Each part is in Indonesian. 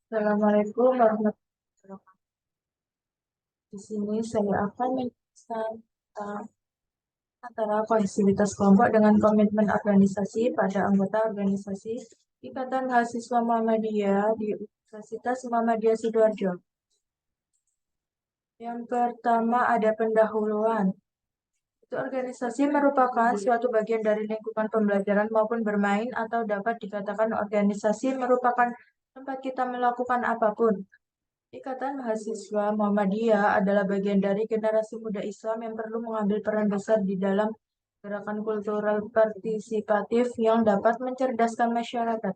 Assalamualaikum warahmatullahi wabarakatuh. Di sini saya akan menjelaskan tentang antara kohesivitas kelompok dengan komitmen organisasi pada anggota organisasi Ikatan Mahasiswa Muhammadiyah di Universitas Muhammadiyah Sidoarjo. Yang pertama ada pendahuluan. Itu organisasi merupakan suatu bagian dari lingkungan pembelajaran maupun bermain atau dapat dikatakan organisasi merupakan tempat kita melakukan apapun. Ikatan Mahasiswa Muhammadiyah adalah bagian dari generasi muda Islam yang perlu mengambil peran besar di dalam gerakan kultural partisipatif yang dapat mencerdaskan masyarakat.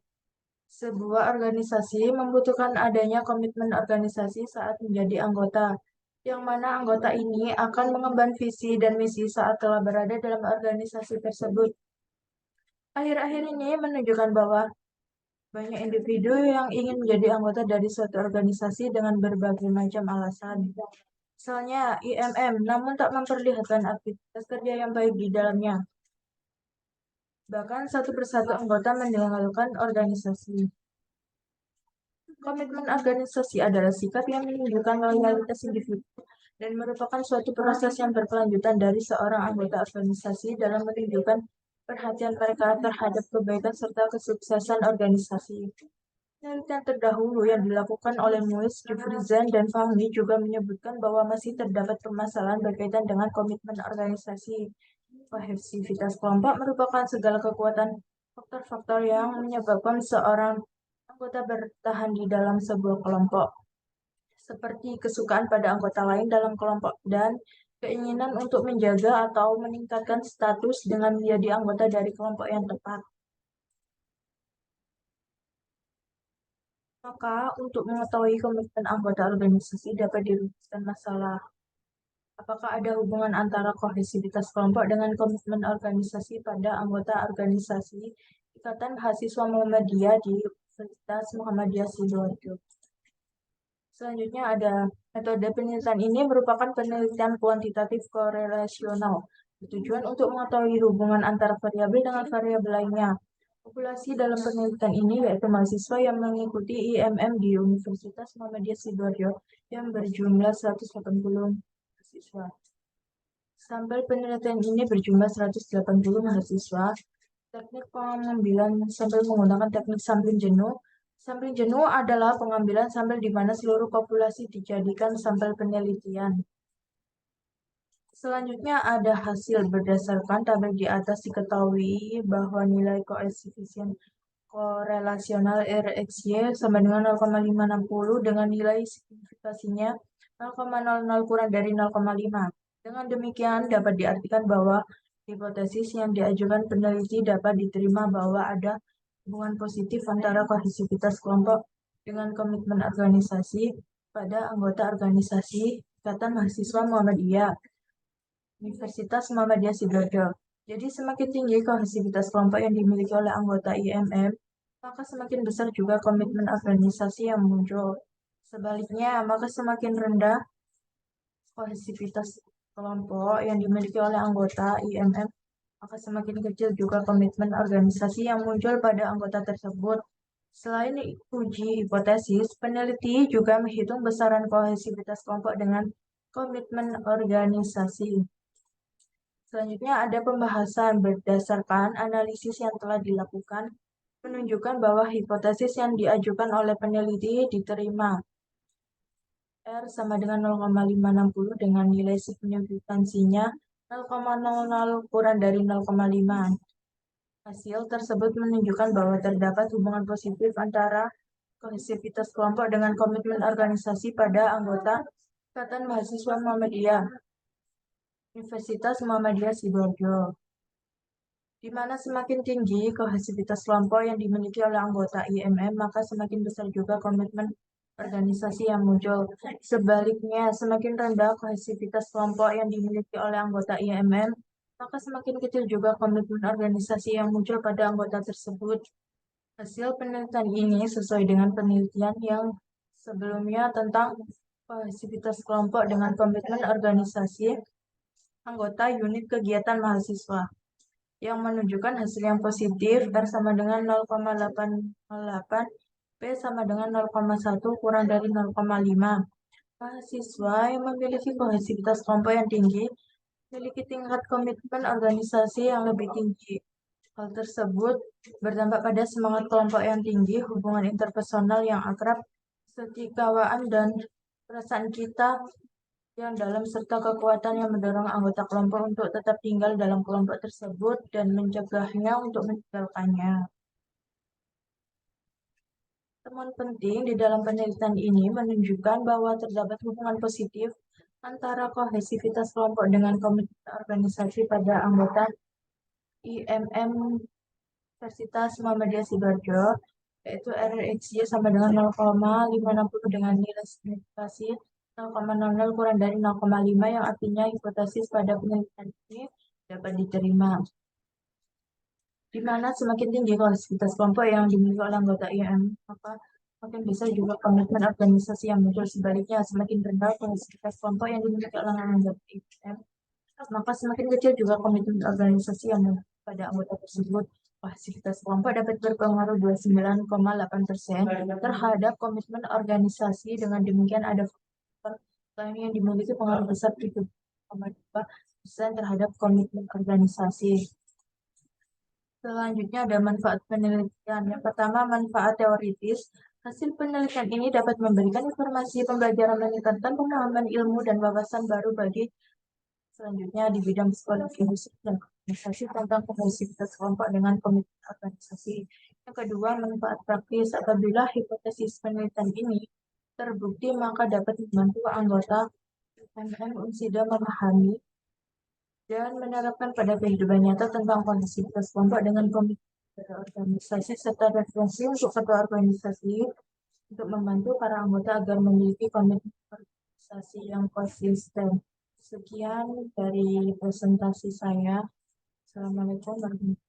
Sebuah organisasi membutuhkan adanya komitmen organisasi saat menjadi anggota, yang mana anggota ini akan mengemban visi dan misi saat telah berada dalam organisasi tersebut. Akhir-akhir ini menunjukkan bahwa banyak individu yang ingin menjadi anggota dari suatu organisasi dengan berbagai macam alasan. Misalnya IMM, namun tak memperlihatkan aktivitas kerja yang baik di dalamnya. Bahkan satu persatu anggota meninggalkan organisasi. Komitmen organisasi adalah sikap yang menunjukkan loyalitas individu dan merupakan suatu proses yang berkelanjutan dari seorang anggota organisasi dalam menunjukkan perhatian mereka terhadap kebaikan serta kesuksesan organisasi. Penelitian terdahulu yang dilakukan oleh Muiz, Jufrizan, dan Fahmi juga menyebutkan bahwa masih terdapat permasalahan berkaitan dengan komitmen organisasi. Kohesivitas kelompok merupakan segala kekuatan faktor-faktor yang menyebabkan seorang anggota bertahan di dalam sebuah kelompok, seperti kesukaan pada anggota lain dalam kelompok dan keinginan untuk menjaga atau meningkatkan status dengan menjadi anggota dari kelompok yang tepat. Maka, untuk mengetahui komitmen anggota organisasi dapat dirumuskan masalah apakah ada hubungan antara kohesivitas kelompok dengan komitmen organisasi pada anggota organisasi Ikatan Mahasiswa Muhammadiyah di Universitas Muhammadiyah Sidoarjo. Selanjutnya ada metode penelitian ini merupakan penelitian kuantitatif korelasional bertujuan untuk mengetahui hubungan antara variabel dengan variabel lainnya. Populasi dalam penelitian ini yaitu mahasiswa yang mengikuti IMM di Universitas Muhammadiyah Sidoarjo yang berjumlah 180 mahasiswa. Sampel penelitian ini berjumlah 180 mahasiswa. Teknik pengambilan sampel menggunakan teknik sampling jenuh. Sampling jenuh adalah pengambilan sampel di mana seluruh populasi dijadikan sampel penelitian. Selanjutnya ada hasil berdasarkan tabel di atas diketahui bahwa nilai koefisien korelasional RxY sama dengan 0,560 dengan nilai signifikasinya 0,00 kurang dari 0,5. Dengan demikian dapat diartikan bahwa hipotesis yang diajukan peneliti dapat diterima bahwa ada hubungan positif antara kohesivitas kelompok dengan komitmen organisasi pada anggota organisasi Ikatan Mahasiswa Muhammadiyah Universitas Muhammadiyah Sidoarjo. Jadi semakin tinggi kohesivitas kelompok yang dimiliki oleh anggota IMM, maka semakin besar juga komitmen organisasi yang muncul. Sebaliknya, maka semakin rendah kohesivitas kelompok yang dimiliki oleh anggota IMM, maka semakin kecil juga komitmen organisasi yang muncul pada anggota tersebut. Selain uji hipotesis, peneliti juga menghitung besaran kohesivitas kelompok dengan komitmen organisasi. Selanjutnya ada pembahasan berdasarkan analisis yang telah dilakukan menunjukkan bahwa hipotesis yang diajukan oleh peneliti diterima. R sama dengan 0,560 dengan nilai signifikansinya 0,00 kurang dari 0,5. Hasil tersebut menunjukkan bahwa terdapat hubungan positif antara kohesivitas kelompok dengan komitmen organisasi pada anggota Ikatan Mahasiswa Muhammadiyah Universitas Muhammadiyah Sidoarjo, di mana semakin tinggi kohesivitas kelompok yang dimiliki oleh anggota IMM, maka semakin besar juga komitmen organisasi yang muncul. Sebaliknya, semakin rendah kohesivitas kelompok yang dimiliki oleh anggota IMM, maka semakin kecil juga komitmen organisasi yang muncul pada anggota tersebut. Hasil penelitian ini sesuai dengan penelitian yang sebelumnya tentang kohesivitas kelompok dengan komitmen organisasi anggota unit kegiatan mahasiswa yang menunjukkan hasil yang positif R sama dengan 0,808 P sama dengan 0,1 kurang dari 0,5. Mahasiswa yang memiliki kohesivitas kelompok yang tinggi memiliki tingkat komitmen organisasi yang lebih tinggi. Hal tersebut berdampak pada semangat kelompok yang tinggi, hubungan interpersonal yang akrab, kesetikawaan, dan perasaan kita yang dalam serta kekuatan yang mendorong anggota kelompok untuk tetap tinggal dalam kelompok tersebut dan mencegahnya untuk meninggalkannya. Temuan penting di dalam penelitian ini menunjukkan bahwa terdapat hubungan positif antara kohesivitas kelompok dengan komitmen organisasi pada anggota IMM Universitas Muhammadiyah Sidoarjo, yaitu RXY sama dengan 0,560 dengan nilai signifikasi 0,00 kurang dari 0,5 yang artinya hipotesis pada penelitian ini dapat diterima. Di mana semakin tinggi kohesivitas kelompok yang dimiliki oleh anggota IM, maka semakin besar juga komitmen organisasi yang muncul. Sebaliknya, semakin rendah kohesivitas kelompok yang dimiliki oleh anggota IM, maka semakin kecil juga komitmen organisasi yang muncul pada anggota tersebut. Kohesivitas kelompok dapat berpengaruh 29,8% terhadap komitmen organisasi. Dengan demikian, ada faktor lain yang dimiliki pengaruh besar 7,2% terhadap komitmen organisasi. Selanjutnya ada manfaat penelitian. Yang pertama, manfaat teoritis. Hasil penelitian ini dapat memberikan informasi pembelajaran meningkatkan pemahaman ilmu dan wawasan baru bagi selanjutnya di bidang psikologi musik dan organisasi tentang kohesivitas kelompok dengan komitmen organisasi. Yang kedua, manfaat praktis. Apabila hipotesis penelitian ini terbukti, maka dapat membantu anggota UMM Unsida memahami dan menerapkan pada kehidupan nyata tentang kohesivitas kelompok dengan komitmen berorganisasi serta referensi untuk ketua organisasi untuk membantu para anggota agar memiliki komitmen organisasi yang konsisten. Sekian dari presentasi saya. Assalamualaikum warahmatullahi wabarakatuh.